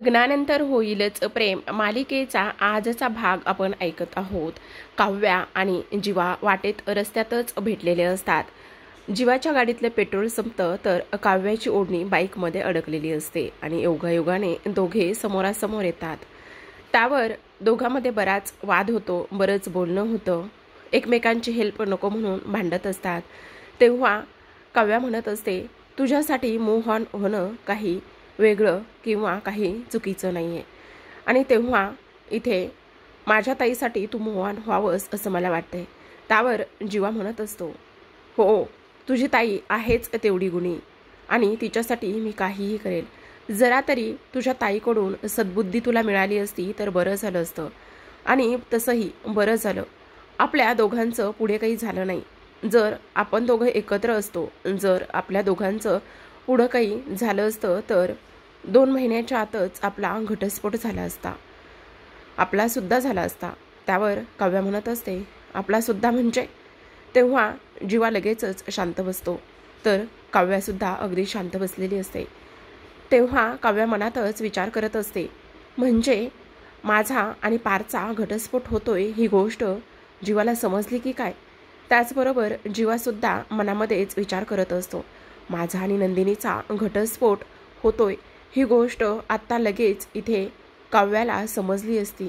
लग्नानंतर होईलच प्रेम मालिकेचा आजचा भाग आपण ऐकत आहोत। काव्या आणि जीवा वाटेत रस्त्यातच भेटलेले असतात। जीवाच्या गाडीतलं पेट्रोल संपतं तर काव्याची ओढणी बाईकमध्ये अडकलेली असते आणि योगायोगाने दोघे समोरासमोर येतात। त्यावर दोघांमध्ये बराच वाद होतो, बरंच बोलणं होतं, एकमेकांची हेल्प नको म्हणून भांडत असतात। तेव्हा काव्या म्हणत असते, तुझ्यासाठी मूव्ह ऑन होणं काही वेगळं किंवा काही चुकीचं नाही आहे आणि तेव्हा इथे माझ्या ताईसाठी तू मूव्ह ऑन व्हावंस असं मला वाटतंय। त्यावर जीवा म्हणत असतो, हो तुझी ताई आहेच तेवढी गुणी आणि तिच्यासाठी मी काहीही करेल। जरा तरी तुझ्या ताईकडून सद्बुद्धी तुला मिळाली असती तर बरं झालं असतं आणि तसंही बरं झालं आपल्या दोघांचं पुढे काही झालं नाही। जर आपण दोघं एकत्र असतो, जर आपल्या दोघांचं पुढं काही झालं असतं तर 2 महिन्याच्या आतच आपला घटस्फोट झाला असता, आपला सुद्धा झाला असता। त्यावर काव्या म्हणत असते, आपला सुद्धा म्हणजे? तेव्हा जीवा लगेचच शांत बसतो, तर काव्यासुद्धा अगदी शांत बसलेली असते। तेव्हा काव्या मनातच विचार करत असते, म्हणजे माझा आणि पारचा घटस्फोट होतोय ही गोष्ट जीवाला समजली की काय? त्याचबरोबर जीवासुद्धा मनामध्येच विचार करत असतो, माझा आणि नंदिनीचा घटस्फोट होतोय ही गोष्ट आत्ता लगेच इथे काव्याला समजली असती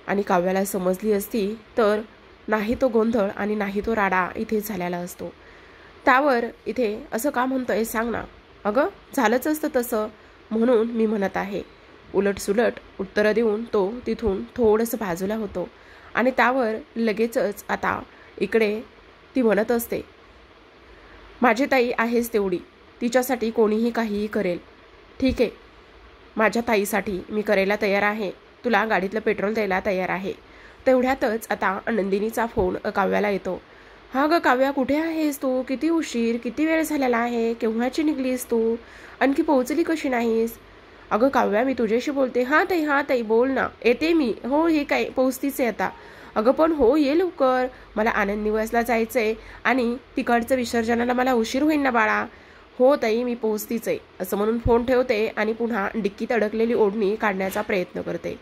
आणि काव्याला समजली असती तर नाही तो गोंधळ आणि नाही तो राडा इथे झालेला असतो। त्यावर इथे असं का म्हणतोय सांग ना? अगं झालंच असतं तसं म्हणून मी म्हणत आहे। उलटसुलट उत्तरं देऊन तो तिथून थोडंसं बाजूला होतो आणि त्यावर लगेचच आता इकडे ती म्हणत असते, माझी ताई आहेच तेवढी, तिच्यासाठी कोणीही काहीही करेल। ठीक आहे, माझ्या ताईसाठी मी करायला तयार आहे, तुला गाडीतलं पेट्रोल द्यायला तयार आहे। तेवढ्यातच आता नंदिनीचा फोन काव्याला येतो। हा ग काव्या, कुठे आहेस तू? किती उशीर, किती वेळ झालेला आहे? केव्हाची निघलीस तू? आणखी पोहोचली कशी नाहीस? अगं काव्या, मी तुझ्याशी बोलते। हां ताई बोल ना, येते मी। हो हे काय पोहोचतीच आहे आता? अगं पण हो ये लवकर, मला आनंद निवासला जायचंय आणि तिकडचं विसर्जनाला मला उशीर होईल ना बाळा। हो ताई मी पोहोचतीच आहे असं म्हणून फोन ठेवते आणि पुन्हा डिक्कीत अडकलेली ओढणी काढण्याचा प्रयत्न करते,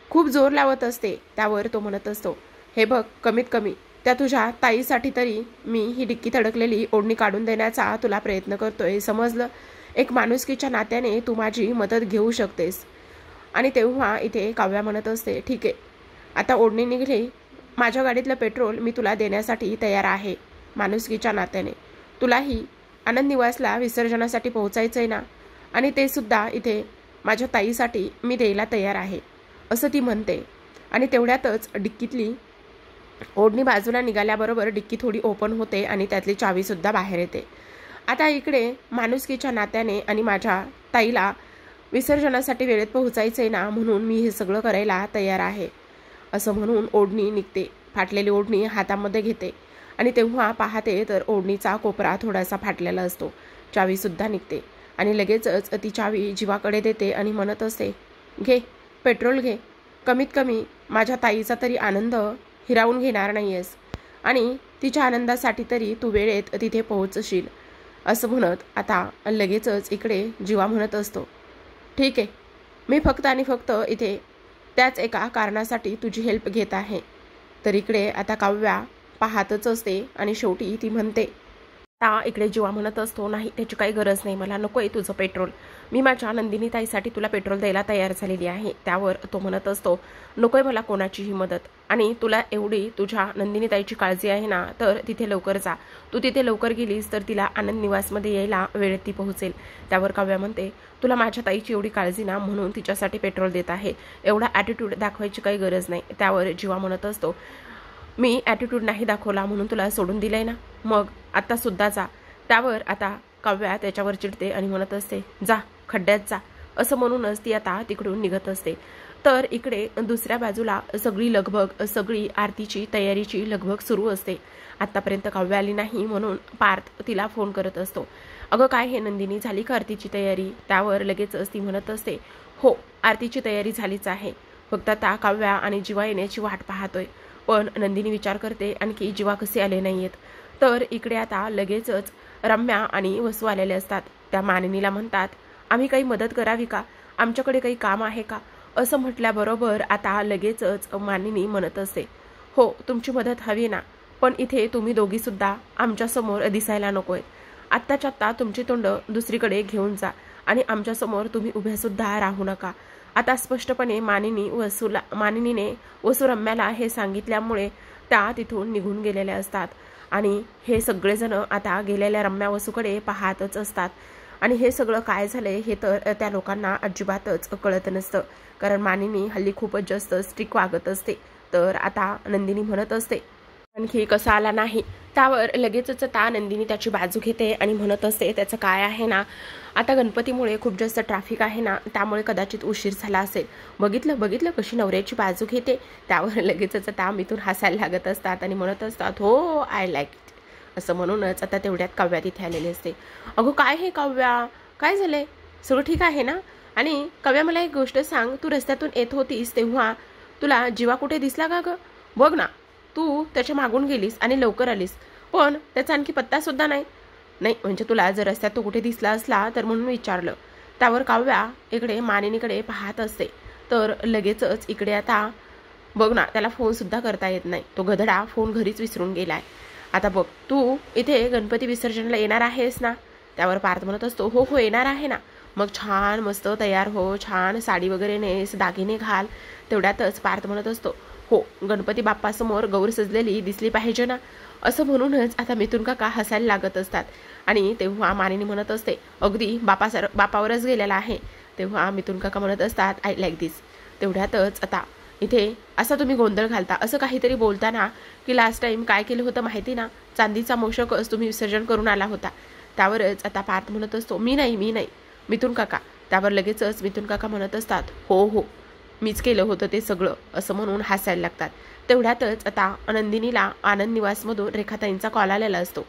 खूप जोर लावत असते। त्यावर तो म्हणत असतो, हे बघ कमीत कमी त्या तुझ्या ताईसाठी तरी मी ही डिक्कीत अडकलेली ओढणी काढून देण्याचा तुला प्रयत्न करतोय, समजलं? एक माणुसकीच्या नात्याने तू माझी मदत घेऊ शकतेस। आणि तेव्हा इथे काव्या म्हणत असते, ठीक आहे आता ओढणी निघली, माझ्या गाडीतलं पेट्रोल मी तुला देण्यासाठी तयार आहे माणुसकीच्या नात्याने। तुलाही आनंद निवासला विसर्जनासाठी पोहोचायचं आहे ना, आणि ते सुद्धा इथे माझ्या ताईसाठी मी द्यायला तयार आहे असं ती म्हणते। आणि तेवढ्यातच डिक्कीतली ओढणी बाजूला निघाल्याबरोबर डिक्की थोडी ओपन होते आणि त्यातली चावीसुद्धा बाहेर येते। आता इकडे माणुसकीच्या नात्याने आणि माझ्या ताईला विसर्जनासाठी वेळेत पोहोचायचं आहे ना, म्हणून मी हे सगळं करायला तयार आहे असं म्हणून ओढणी निघते, फाटलेली ओढणी हातामध्ये घेते आणि तेव्हा पाहते तर ओढणीचा कोपरा थोडासा फाटलेला असतो, चावीसुद्धा निघते आणि लगेचच ती चावी जीवाकडे देते आणि म्हणत असते, घे पेट्रोल घे, कमीत कमी माझ्या ताईचा तरी आनंद हिरावून घेणार नाहीयेस आणि तिच्या आनंदासाठी तरी तू वेळेत तिथे पोहोचशील असं म्हणत आता लगेचच इकडे जीवा म्हणत असतो, ठीक आहे मी फक्त आणि फक्त इथे त्याच एका कारणासाठी तुझी हेल्प घेत आहे। तर इकडे आता काव्या पाहतच असते आणि शेवटी ती म्हणते, आता इकडे जीवा म्हणत असतो, नाही त्याची काही गरज नाही, मला नको आहे तुझं पेट्रोल, मी माझ्या नंदिनी ताईसाठी तुला पेट्रोल द्यायला तयार झालेली आहे। त्यावर तो म्हणत असतो, नको आहे मला कोणाचीही मदत, आणि तुला एवढी तुझ्या नंदिनी ताईची काळजी आहे ना तर तिथे लवकर जा, तू तिथे लवकर गेलीस तर तिला आनंद निवासमध्ये यायला वेळेत ती पोहोचेल। त्यावर काव्या म्हणते, तुला माझ्या ताईची एवढी काळजी ना म्हणून तिच्यासाठी पेट्रोल देत आहे, एवढा ॲटिट्यूड दाखवायची काही गरज नाही। त्यावर जीवा म्हणत असतो, मी ॲटिट्यूड नाही दाखवला म्हणून तुला सोडून दिलंय ना, मग आता सुद्धा जा। त्यावर आता काव्या त्याच्यावर चिडते आणि म्हणत असते, जा खड्ड्यात जा असं म्हणूनच ती आता तिकडून निघत असते। तर इकडे दुसऱ्या बाजूला सगळी लगबग, सगळी आरतीची तयारीची लगबग सुरू असते। आत्तापर्यंत काव्या आली नाही म्हणून पार्थ तिला फोन करत असतो, अगं काय हे नंदिनी, झाली का आरतीची तयारी? त्यावर लगेचच ती म्हणत असते, हो आरतीची तयारी झालीच आहे, फक्त आता काव्या आणि जीवा येण्याची वाट पाहतोय। पण नंदिनी विचार करते आणखी जीवा कसे आले नाहीयेत। तर इकडे आता लगेचच रम्या आणि वसू आलेले असतात। त्या मानिनीला म्हणतात, आम्ही काही मदत करावी का? आमच्याकडे काही काम आहे का असं म्हटल्याबरोबर आता लगेचच मानिनी म्हणत असते, हो तुमची मदत हवी ना, पण इथे तुम्ही दोघीसुद्धा आमच्यासमोर दिसायला नकोय. आत्ताच्या आत्ता तुमची तोंड दुसरीकडे घेऊन जा आणि आमच्यासमोर तुम्ही उभ्यासुद्धा राहू नका. आता स्पष्टपणे मानिनीने वसुरम्याला हे सांगितल्यामुळे त्या तिथून निघून गेलेल्या असतात आणि हे सगळेजण आता गेलेल्या रम्या वसूकडे पाहतच असतात. आणि हे सगळं काय झालंय हे तर त्या लोकांना अजिबातच कळत नसतं, कारण मानिनी हल्ली खूपच जास्त स्ट्रिक्ट वागत असते. तर आता नंदिनी म्हणत असते आणखी कसा आला नाही, त्यावर लगेचच आता नंदिनी त्याची बाजू घेते आणि म्हणत असते त्याचं काय आहे ना, आता गणपतीमुळे खूप जास्त ट्रॅफिक आहे ना, त्यामुळे कदाचित उशीर झाला असेल. बघितलं कशी नवऱ्याची बाजू घेते. त्यावर लगेचच आता मिथून हसायला लागत असतात आणि म्हणत असतात, हो आय लाईक इट असं म्हणूनच आता तेवढ्यात काव्या तिथे आलेली असते. अगो काय हे काव्या, काय झालंय, सगळं ठीक आहे ना? आणि काव्या मला एक गोष्ट सांग, तू रस्त्यातून येत होतीस तेव्हा तुला जीवा कुठे दिसला का ग? बघ ना, तू त्याच्या मागून गेलीस आणि लवकर आलीस, पण त्याचा आणखी पत्ता सुद्धा नाही. नाही म्हणजे तुला जर रस्त्यात तो कुठे दिसला असला तर म्हणून विचारलं. त्यावर काव्या इकडे मानिनीकडे पाहत असते. तर लगेचच इकडे आता बघ ना, त्याला फोन सुद्धा करता येत नाही, तो गधडा फोन घरीच विसरून गेलाय. आता बघ, तू इथे गणपती विसर्जनला येणार आहेस ना? त्यावर पार्थ म्हणत असतो, हो हो येणार आहे ना. मग छान मस्त तयार हो, छान साडी वगैरे नेस, दागिने घाल. तेवढ्यातच पार्थ म्हणत असतो, हो गणपती बाप्पासमोर गौर सजलेली दिसली पाहिजे ना, असं म्हणूनच आता मिथुन काका हसायला लागत असतात. आणि तेव्हा मानिनी म्हणत असते, अगदी बापावरच गेलेला आहे. तेव्हा मिथुन काका म्हणत असतात, आय लाईक दिस. तेवढ्यातच आता इथे असा तुम्ही गोंधळ घालता, असं काहीतरी बोलताना की लास्ट टाइम काय केलं होतं माहिती ना, चांदीचा मोषकच तुम्ही विसर्जन करून आला होता. त्यावरच आता पार्थ म्हणत असतो, मी नाही मिथुन काका. त्यावर लगेचच मिथुन काका म्हणत असतात, हो मीच केलं होतं ते सगळं, असं म्हणून हसायला लागतात. तेवढ्यातच आता नंदिनीला आनंद निवासमधून रेखाताईंचा कॉल आलेला असतो.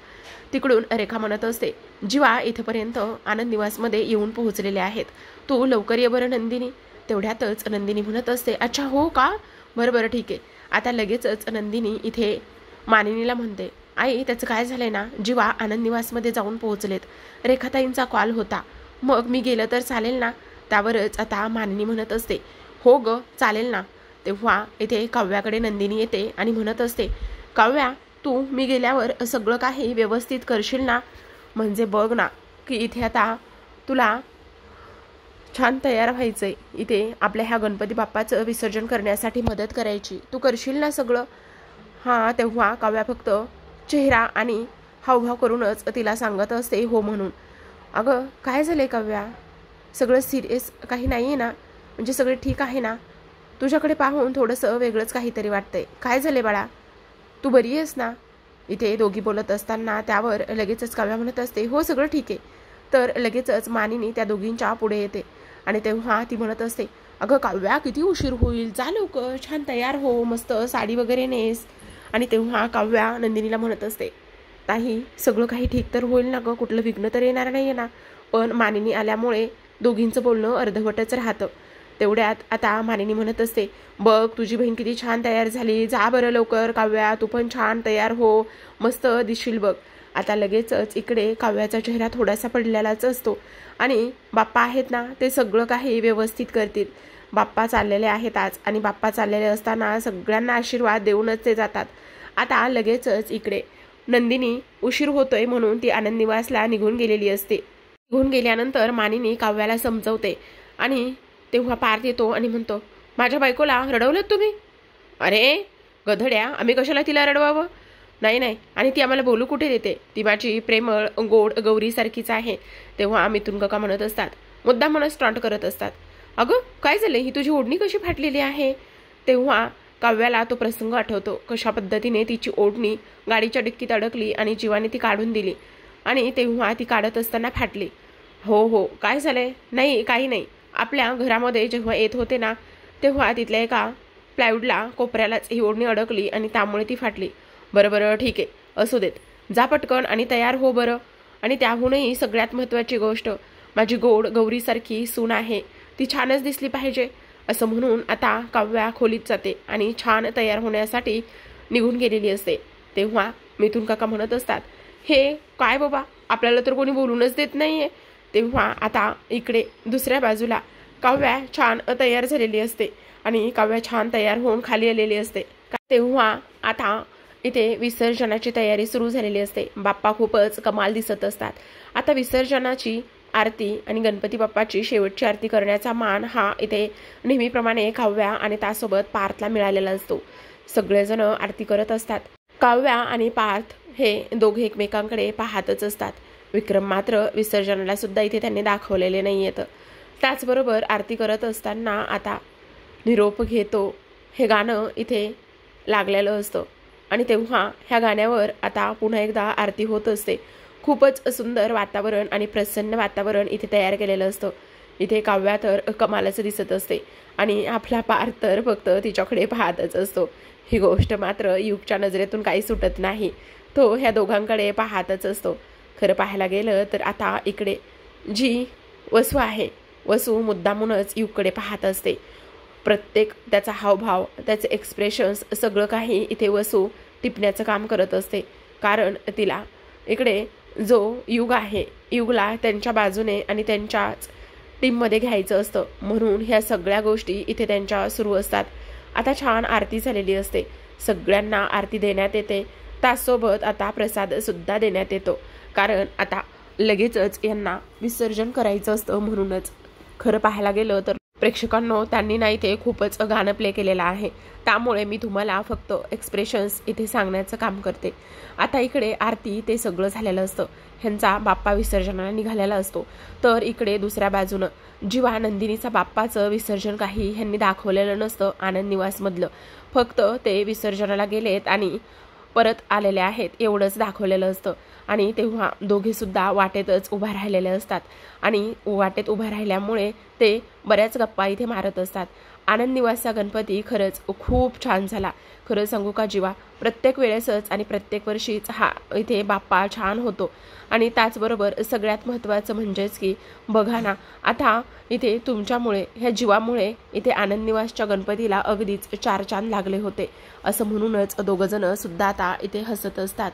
तिकडून रेखा म्हणत असते, जीवा इथपर्यंत आनंद निवासमध्ये येऊन पोहोचलेले आहेत, तू लवकर ये बरं नंदिनी. तेवढ्यातच नंदिनी म्हणत असते, अच्छा हो का, बरं ठीक आहे. आता लगेचच नंदिनी इथे मानिनीला म्हणते, आई त्याचं काय झालंय ना, जीवा आनंद निवासमध्ये जाऊन पोहोचलेत, रेखाताईंचा कॉल होता, मग मी गेलं तर चालेल ना? त्यावरच आता मानिनी म्हणत असते, हो ग चालेल ना. तेव्हा इथे काव्याकडे नंदिनी येते आणि म्हणत असते, काव्या तू मी गेल्यावर सगळं काही व्यवस्थित करशील ना? म्हणजे बघ ना की इथे आता तुला छान तयार व्हायचंय, इथे आपल्या ह्या गणपती बाप्पाचं विसर्जन करण्यासाठी मदत करायची, तू करशील ना सगळं? हां. तेव्हा काव्या फक्त चेहरा आणि हावभाव करूनच तिला सांगत असते हो म्हणून. अगं काय झालंय काव्या, सगळं सिरियस काही नाही आहे ना, म्हणजे सगळे ठीक आहे ना? तुझ्याकडे पाहून थोडंसं वेगळंच काहीतरी वाटतंय, काय झालंय बाळा, तू बरी आहेस ना? इथे दोघी बोलत असताना त्यावर लगेचच काव्या म्हणत असते, हो सगळं ठीक आहे. तर लगेचच मानिनी त्या दोघींच्या पुढे येते आणि तेव्हा ती म्हणत असते, अगं काव्या किती उशीर होईल, जा लवकर, छान तयार हो, मस्त साडी वगैरे नेस. आणि तेव्हा काव्या नंदिनीला म्हणत असते, ताई सगळं काही ठीक तर होईल ना गं, कुठलं विघ्न तर येणार नाही आहे ना? पण मानिनी आल्यामुळे दोघींचं बोलणं अर्धवटच राहतं. तेवढ्यात आता मानिनी म्हणत असते, बघ तुझी बहीण किती छान तयार झाली, जा बरं लवकर काव्या, तू पण छान तयार हो, मस्त दिसशील बघ. आता लगेचच इकडे काव्याचा चेहरा थोडासा पडलेलाच असतो आणि बाप्पा आहेत ना, ते सगळं काही व्यवस्थित करतील. बाप्पा चाललेले आहेत आज आणि बाप्पा चाललेले असताना सगळ्यांना आशीर्वाद देऊनच ते जातात. आता लगेचच इकडे नंदिनी उशीर होतोय म्हणून ती आनंद निवासला निघून गेलेली असते. निघून गेल्यानंतर मानिनी काव्याला समजवते आणि तेव्हा पार्थ येतो आणि म्हणतो, माझ्या बायकोला रडवलं तुम्ही? अरे गधड्या, आम्ही कशाला तिला रडवावं? नाही आणि ती आम्हाला बोलू कुठे देते, ती माझी प्रेमळ गोड गौरीसारखीच आहे. तेव्हा मिथुन काका म्हणत असतात, मुद्दाम म्हणत स्टॉन्ट करत असतात, अगं काय झालं, ही तुझी ओढणी कशी फाटलेली आहे? तेव्हा काव्याला तो प्रसंग आठवतो, कशा पद्धतीने तिची ओढणी गाडीच्या डिक्कीत अडकली आणि जीवाने ती काढून दिली आणि तेव्हा ती काढत असताना फाटली. हो काय झालंय? नाही काही नाही, आपल्या घरामध्ये जेव्हा येत होते ना, तेव्हा तिथल्या एका प्लायवूडला कोपऱ्यालाच ही ओढणी अडकली आणि त्यामुळे ती फाटली. बरं ठीक आहे, असू देत, जा पटकन आणि तयार हो बरं. आणि त्याहूनही सगळ्यात महत्त्वाची गोष्ट, माझी गोड गौरीसारखी सून आहे, ती छानच दिसली पाहिजे. असं म्हणून आता काव्या खोलीत जाते आणि छान तयार होण्यासाठी निघून गेलेली असते. तेव्हा मिथुन काका म्हणत असतात, हे काय बाबा, आपल्याला तर कोणी बोलूनच देत नाहीये. तेव्हा आता इकडे दुसऱ्या बाजूला काव्या छान तयार झालेली असते आणि काव्या छान तयार होऊन खाली आलेली असते। तेव्हा आता इथे विसर्जनाची तयारी सुरू झालेली असते। बाप्पा खूपच कमाल दिसत असतात। आता विसर्जनाची आरती आणि गणपती बाप्पाची शेवटची आरती करण्याचा मान हा इथे नेहमीप्रमाणे काव्या आणि त्यासोबत पार्थला मिळालेला असतो। सगळेजण आरती करत असतात। काव्या आणि पार्थ हे दोघे एकमेकांकडे पाहतच असतात। विक्रम मात्र विसर्जनाला सुद्धा इथे त्यांनी दाखवलेले नाहीयेत। त्याचबरोबर आरती करत असताना आता निरोप घेतो हे गाणं इथे लागलेलं असतं आणि तेव्हा ह्या गाण्यावर आता पुन्हा एकदा आरती होत असते। खूपच सुंदर वातावरण आणि प्रसन्न वातावरण इथे तयार केलेलं असतं। इथे काव्या तर कमालच दिसत असते आणि आपला पार्थ तर फक्त तिच्याकडे पाहतच असतो। ही गोष्ट मात्र युगच्या नजरेतून काही सुटत नाही। तो ह्या दोघांकडे पाहतच असतो। खरं पाहायला गेलं तर आता इकडे जी वसू आहे, वसू मुद्दामूनच युगकडे पाहत असते। प्रत्येक त्याचा हावभाव, त्याचे एक्सप्रेशन्स सगळं काही इथे वसू टिपण्याचं काम करत असते। कारण तिला इकडे जो युग आहे, युगला त्यांच्या बाजूने आणि त्यांच्याच टीममध्ये घ्यायचं असतं, म्हणून ह्या सगळ्या गोष्टी इथे त्यांच्या सुरू असतात। आता छान आरती झालेली असते। सगळ्यांना आरती देण्यात येते। त्यासोबत आता प्रसाद सुद्धा देण्यात येतो। कारण आता लगेचच यांना विसर्जन करायचं असतं। म्हणूनच खरं पाहायला गेलं तर प्रेक्षकांनो, त्यांनी ना इथे खूपच गाणं प्ले केलेलं आहे। त्यामुळे मी तुम्हाला फक्त एक्सप्रेशन्स इथे सांगण्याचं काम करते। आता इकडे आरती ते सगळं झालेलं असतं। ह्यांचा बाप्पा विसर्जनाला निघालेला असतो। तर इकडे दुसऱ्या बाजूनं जेव्हा नंदिनीचा बाप्पाचं विसर्जन काही ह्यांनी दाखवलेलं नसतं आनंद निवासमधलं, फक्त ते विसर्जनाला गेलेत आणि परत आलेले आहेत एवढंच दाखवलेलं असतं। आणि तेव्हा दोघे सुद्धा वाटेतच उभा राहिलेले असतात आणि वाटेत उभा राहिल्यामुळे ते बऱ्याच गप्पा इथे मारत असतात। आनंद निवासचा गणपती खरंच खूप छान झाला। खरं सांगू का जीवा, प्रत्येक वेळेसच आणि प्रत्येक वर्षीच हा इथे बाप्पा छान होतो। आणि त्याचबरोबर सगळ्यात महत्त्वाचं म्हणजेच की बघा ना, आता इथे तुमच्यामुळे, ह्या जीवामुळे इथे आनंद निवासच्या गणपतीला अगदीच 4 चांद लागले होते असं म्हणूनच दोघंजण सुद्धा आता इथे हसत असतात।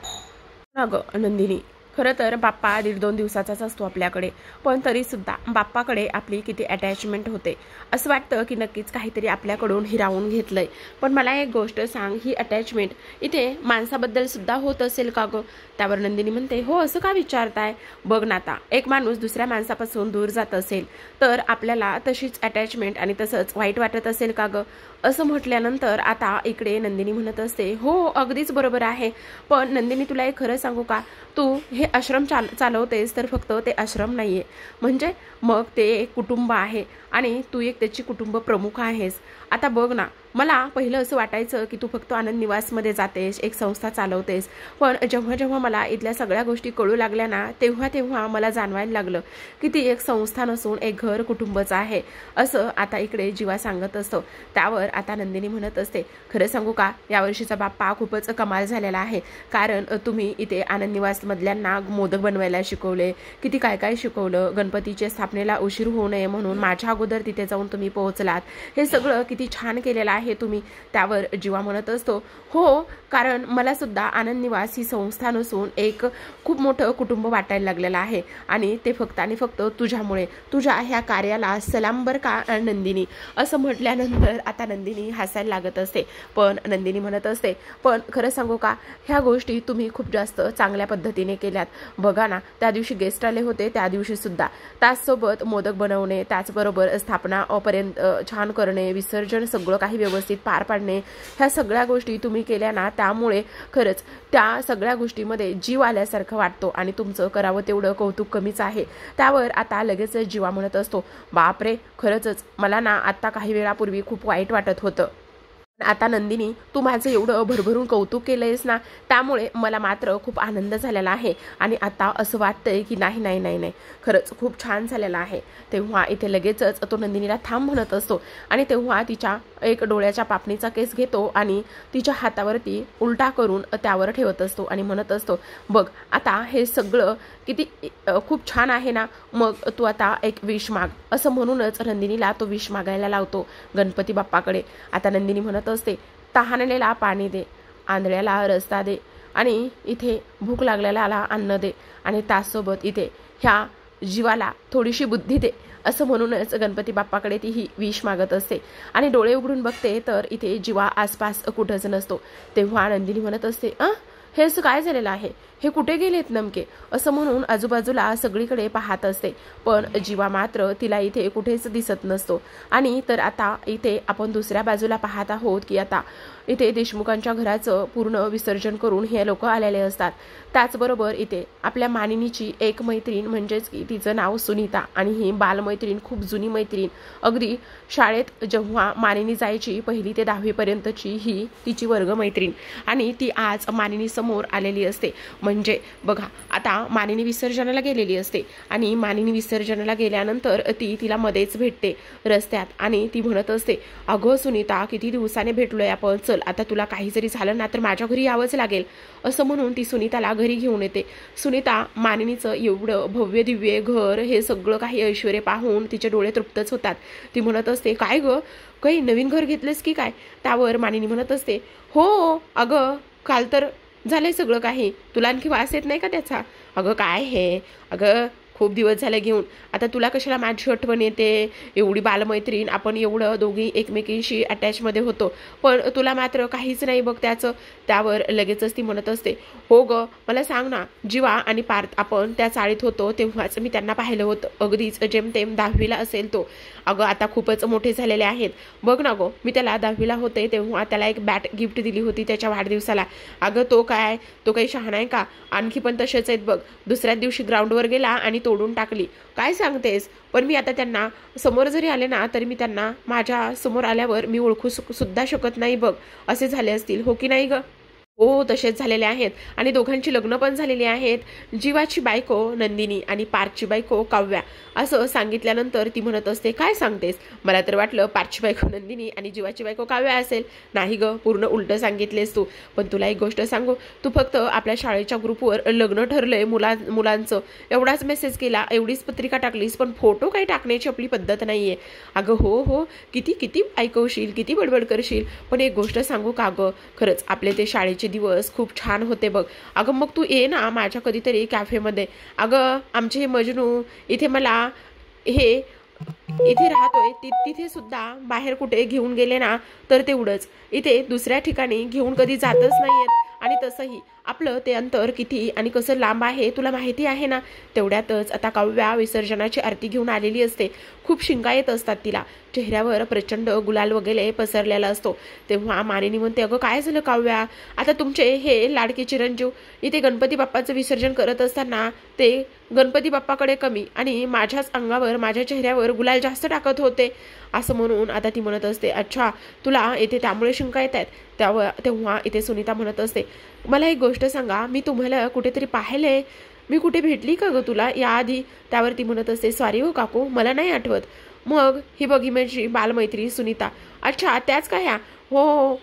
अगं नंदिनी, खरं तर बाप्पा 1.5-2 दिवसाचाच असतो आपल्याकडे, पण तरीसुद्धा बाप्पाकडे आपली किती अटॅचमेंट होते। असं वाटतं की नक्कीच काहीतरी आपल्याकडून हिरावून घेतलंय। पण मला एक गोष्ट सांग, ही अटॅचमेंट इथे माणसाबद्दल सुद्धा होत असेल का गं? त्यावर नंदिनी म्हणते, हो असं का विचारताय? बघ ना, आता एक माणूस दुसऱ्या माणसापासून दूर जात असेल तर आपल्याला तशीच अटॅचमेंट आणि तसंच वाईट वाटत असेल का गं? असं म्हटल्यानंतर आता इकडे नंदिनी म्हणत असते, हो अगदीच बरोबर आहे। पण नंदिनी, तुला एक खरं सांगू का, तू हे आश्रम चालवतेस तर फक्त ते आश्रम नाहीये, म्हणजे मग ते एक कुटुंब आहे आणि तू एक त्याची कुटुंब प्रमुख आहेस। आता बघ ना, मला पहिलं असं वाटायचं की तू फक्त आनंद निवासमध्ये जातेस, एक संस्था चालवतेस, पण जेव्हा जेव्हा मला इथल्या सगळ्या गोष्टी कळू लागल्या ना, तेव्हा तेव्हा मला जाणवायला लागलं की ती एक संस्था नसून एक घर कुटुंबच आहे असं आता इकडे जीवा सांगत असतो। त्यावर आता नंदिनी म्हणत असते, खरं सांगू का, यावर्षीचा बाप्पा खूपच कमाल झालेला आहे। कारण तुम्ही इथे आनंद निवासमधल्यांना मोदक बनवायला शिकवले, किती काय काय शिकवलं, गणपतीच्या स्थापनेला उशीर होऊ नये म्हणून माझ्या अगोदर तिथे जाऊन तुम्ही पोहोचलात, हे सगळं किती छान केलेलं आहे तुम्ही। त्यावर जीवा म्हणत असतो, हो कारण मला सुद्धा आनंद निवास ही संस्था नसून एक खूप मोठं कुटुंब वाटायला लागलेलं आहे आणि ते फक्त आणि फक्त तुझ्यामुळे, तुझ्या ह्या कार्याला सलाम बर का नंदिनी, असं म्हटल्यानंतर आता नंदिनी हसायला लागत असते। पण नंदिनी म्हणत असते, पण खरं सांगू का, ह्या गोष्टी तुम्ही खूप जास्त चांगल्या पद्धतीने केल्यात। बघा ना, त्या दिवशी गेस्ट आले होते, त्या दिवशी सुद्धा त्याचसोबत मोदक बनवणे, त्याचबरोबर स्थापना पर्यंत छान करणे, विसर्जन सगळं काही व्यवस्थित पार पाडणे, ह्या सगळ्या गोष्टी तुम्ही केल्या ना, त्यामुळे खरंच त्या सगळ्या गोष्टीमध्ये जीव आल्यासारखं वाटतो आणि तुमचं करावं तेवढं कौतुक कमीच आहे। त्यावर आता लगेच जीवा म्हणत असतो, बापरे खरंच मला ना आता काही वेळापूर्वी खूप वाईट वाटत होतं। आता नंदिनी, तू माझं एवढं भरभरून कौतुक केलंयस ना, त्यामुळे मला मात्र खूप आनंद झालेला आहे आणि आता असं वाटतंय की नाही नाही नाही नाही, खरंच खूप छान झालेलं आहे। तेव्हा इथे लगेचच तो नंदिनीला थांब म्हणत असतो आणि तेव्हा तिच्या एक डोळ्याच्या पापणीचा केस घेतो आणि तिच्या हातावरती उलटा करून त्यावर ठेवत असतो आणि म्हणत असतो, बघ आता हे सगळं किती खूप छान आहे ना, मग तू आता एक विश माग, असं म्हणूनच नंदिनीला तो विश मागायला लावतो गणपती बाप्पाकडे। आता नंदिनी म्हणत असते, तहानलेला पाणी दे, आंधळ्याला रस्ता दे आणि इथे भूक लागलेल्याला अन्न दे आणि त्याचसोबत इथे ह्या जीवाला थोडीशी बुद्धी दे असं म्हणूनच गणपती बाप्पाकडे ती ही विश मागत असते आणि डोळे उघडून बघते तर इथे जीवा आसपास कुठंच नसतो। तेव्हा नंदिनी म्हणत असते हे असं काय झालेलं आहे, हे कुठे गेलेत नेमके असं म्हणून आजूबाजूला सगळीकडे पाहत असते, पण जीवा मात्र तिला इथे कुठेच दिसत नसतो। आणि तर आता इथे आपण दुसऱ्या बाजूला पाहत आहोत की आता इथे देशमुखांच्या घराचं पूर्ण विसर्जन करून हे लोक आलेले असतात। त्याचबरोबर इथे आपल्या मानिनीची एक मैत्रीण म्हणजेच की तिचं नाव सुनीता आणि ही बालमैत्रीण खूप जुनी मैत्रीण, अगदी शाळेत जेव्हा मानिनी जायची 1ली ते 10वी पर्यंतची ही तिची वर्गमैत्रीण आणि ती आज मानिनी समोर आलेली असते। म्हणजे बघा आता मानिनी विसर्जनाला गेलेली असते आणि मानिनी विसर्जनाला गेल्यानंतर ती तिला मध्येच भेटते रस्त्यात आणि ती म्हणत असते, अगं सुनीता किती दिवसाने भेटलोय आपण, चल आता तुला काही जरी झालं ना तर माझ्या घरी यावंच लागेल असं म्हणून ती सुनीताला घरी घेऊन येते। सुनीता मानिनीचं एवढं भव्य दिव्य घर, हे सगळं काही ऐश्वर्य पाहून तिचे डोळे तृप्तच होतात। ती म्हणत असते, काय ग काही नवीन घर घेतलंस की काय? त्यावर मानिनी म्हणत असते, हो अगं काल तर झालंय सगळं काही, तुला आणखी वास येत नाही का त्याचा? अगं काय हे, अगं खूप दिवस झाले घेऊन, आता तुला कशाला माझी आठवण येते? एवढी बालमैत्रीण आपण एवढं दोघी एकमेकींशी अटॅचमध्ये होतो, पण तुला मात्र काहीच नाही बघ त्याचं। त्यावर लगेचच ती म्हणत असते, हो ग मला सांग ना, जीवा आणि पार्थ आपण त्या चाळीत होतो तेव्हाच मी त्यांना पाहिलं होतं, अगदीच जेमतेम 10वीला असेल तो। अगं आता खूपच मोठे झालेले आहेत बघ ना गो, मी त्याला 10वीला होते तेव्हा त्याला एक बॅट गिफ्ट दिली होती त्याच्या वाढदिवसाला। अगं तो काही शहाणा आहे का? आणखी पण तसेच आहेत बघ, दुसऱ्या दिवशी ग्राउंडवर गेला आणि तोडून टाकली। काय सांगतेस? पण मी आता त्यांना समोर जरी आले ना तरी मी त्यांना माझ्या समोर आल्यावर मी ओळखू सुद्धा शकत नाही बघ, असे झाले असतील हो की नाही ग? हो तसेच झालेले आहेत आणि दोघांची लग्न पण झालेली आहेत, जीवाची बायको नंदिनी आणि पार्थची बायको काव्या असं सांगितल्यानंतर ती म्हणत असते, काय सांगतेस? मला तर वाटलं पार्थची बायको नंदिनी आणि जीवाची बायको काव्या असेल। नाही ग, पूर्ण उलट सांगितलेस तू। पण तुला एक गोष्ट सांगू, तू फक्त आपल्या शाळेच्या ग्रुपवर लग्न ठरलंय मुलांचं एवढाच मेसेज केला, एवढीच पत्रिका टाकलीस, पण फोटो काही टाकण्याची आपली पद्धत नाहीये। अगं हो किती किती ऐकवशील, किती बडबड करशील, पण एक गोष्ट सांगू का ग, खरंच आपले ते शाळेचे दिवस खूप छान होते बघ। अगं मग तू ये ना माझ्या कधीतरी कॅफेमध्ये। अगं आमचे हे मजनू इथे मला हे इथे राहतोय तिथे सुद्धा बाहेर कुठे घेऊन गेले ना तर तेवढंच, इथे दुसऱ्या ठिकाणी घेऊन कधी जातच नाहीयेत। आणि तसंही आपलं ते अंतर किती आणि कसं लांब आहे तुला माहिती आहे ना। तेवढ्यातच आता काव्या विसर्जनाची आरती घेऊन आलेली असते, खूप शिंका येत असतात तिला, चेहऱ्यावर प्रचंड गुलाल वगैरे पसरलेला असतो। तेव्हा मानिनी म्हणते, अगं काय झालं काव्या, आता तुमचे हे लाडके चिरंजीव इथे गणपती बाप्पाचं विसर्जन करत असताना ते गणपती बाप्पाकडे कमी आणि माझ्याच अंगावर माझ्या चेहऱ्यावर गुलाल जास्त टाकत होते असं म्हणून आता ती म्हणत असते, अच्छा तुला इथे त्यामुळे शिंका येत आहेत? तेव्हा इथे सुनीता म्हणत असते, मला एक गोष्ट सांगा, मी तुम्हाला कुठेतरी पाहिलंय, मी कुठे भेटली का ग तुला याआधी? त्यावर ती म्हणत असते, सॉरी हो काकू मला नाही आठवत। मग ही बघी माझी बालमैत्री सुनीता, अच्छा त्याच का ह्या? हो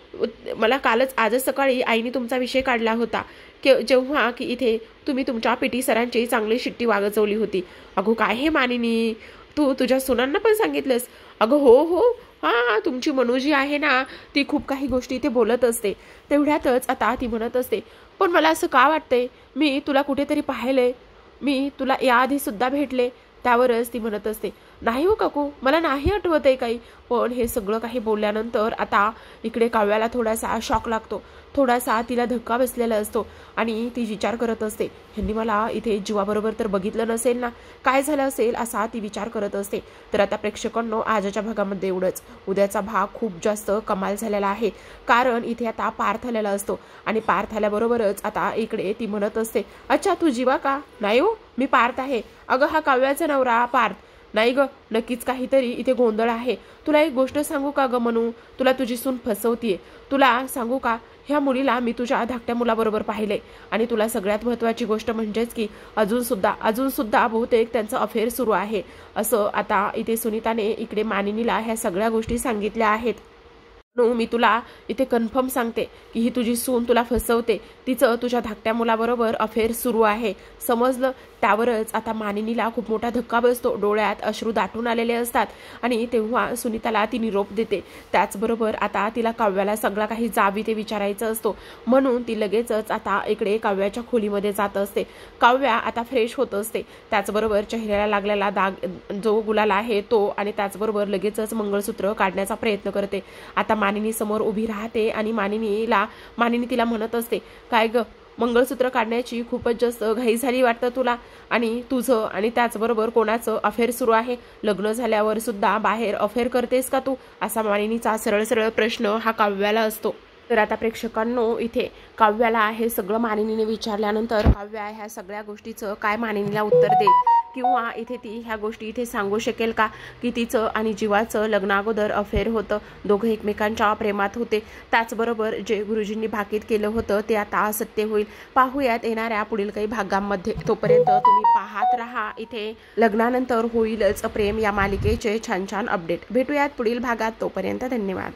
मला कालच आजच सकाळी आईने तुमचा विषय काढला होता जेव्हा की इथे तुम्ही तुमच्या पीटी सरांची चांगली शिट्टी वागचवली होती। अगो काय हे मानिनी, तू तुझ्या सुनांना पण सांगितलंस? अगं हो हां, तुमची मनू जी आहे ना ती खूप काही गोष्टी इथे बोलत असते। तेवढ्यातच आता ती म्हणत असते, पण मला असं का वाटतंय मी तुला कुठेतरी पाहिलंय, मी तुला याआधी सुद्धा भेटले। त्यावरच ती म्हणत असते, नाही हो काकू मला नाही आठवत आहे काही। पण हे सगळं काही बोलल्यानंतर आता इकडे काव्याला थोडासा शॉक लागतो, थोडासा तिला धक्का बसलेला असतो आणि ती विचार करत असते, ह्यांनी मला इथे जीवाबरोबर तर बघितलं नसेल ना, काय झालं असेल असा ती विचार करत असते। तर आता प्रेक्षकांनो आजच्या भागामध्ये एवढंच, उद्याचा भाग खूप जास्त कमाल झालेला आहे, कारण इथे आता पार्थ आलेला असतो आणि पार्थ आल्याबरोबरच आता इकडे ती म्हणत असते, अच्छा तू जीवा का? नाही हो मी पार्थ आहे। अगं हा काव्याचा नवरा पार्थ? नाही ग, नक्कीच काहीतरी इथे गोंधळ आहे। तुला एक गोष्ट सांगू का ग मनू, तुला तुझी सून फसवतीये। तुला सांगू का, ह्या मुलीला मी तुझ्या धाकट्या मुलाबरोबर पाहिले आणि तुला सगळ्यात महत्त्वाची गोष्ट म्हणजेच की अजून सुद्धा बहुतेक त्यांचं अफेअर सुरू आहे असं आता इथे सुनीताने इकडे मानिनीला ह्या सगळ्या गोष्टी सांगितल्या आहेत। मी तुला इथे कन्फर्म सांगते की ही तुझी सून तुला फसवते, तिचं तुझ्या धाकट्या मुलाबरोबर अफेअर सुरू आहे, समजलं. त्यावरच आता मानिनीला खूप मोठा धक्का बसतो, डोळ्यात अश्रू दाटून आलेले असतात आणि तेव्हा सुनीताला ती निरोप देते. त्याचबरोबर आता तिला काव्याला सगळा काही जाबी ते विचारायचं असतो, म्हणून ती लगेचच आता इकडे काव्याच्या खोलीमध्ये जात असते. काव्या आता फ्रेश होत असते, त्याचबरोबर चेहऱ्याला लागलेला दाग जो गुलाल आहे तो, आणि त्याचबरोबर लगेचच मंगळसूत्र काढण्याचा प्रयत्न करते. आता मानिनी समोर उभी राहते आणि मानिनी तिला म्हणत असते, काय ग, मंगळसूत्र काढण्याची खूपच जास्त घाई झाली वाटतं तुला, आणि तुझं आणि त्याचबरोबर कोणाचं अफेअर सुरू आहे, लग्न झाल्यावर सुद्धा बाहेर अफेअर करतेस का तू, असा मानिनीचा सरळ सरळ प्रश्न हा काव्याला असतो. तर आता प्रेक्षकांनो, इथे काव्याला हे सगळं मानिनीने विचारल्यानंतर काव्या ह्या सगळ्या गोष्टीचं काय मानिनीला उत्तर देईल, किंवा इथे ती ह्या गोष्टी इथे सांगू शकेल का की तिचं आणि जीवाचं लग्नाअगोदर अफेअर होतं, दोघं एकमेकांच्या प्रेमात होते, त्याचबरोबर जे गुरुजींनी भाकीत केलं होतं ते आता सत्य होईल. पाहूयात येणाऱ्या पुढील काही भागांमध्ये. तोपर्यंत तुम्ही पाहत राहा इथे लग्नानंतर होईलच प्रेम या मालिकेचे छान छान अपडेट. भेटूयात पुढील भागात. तोपर्यंत धन्यवाद.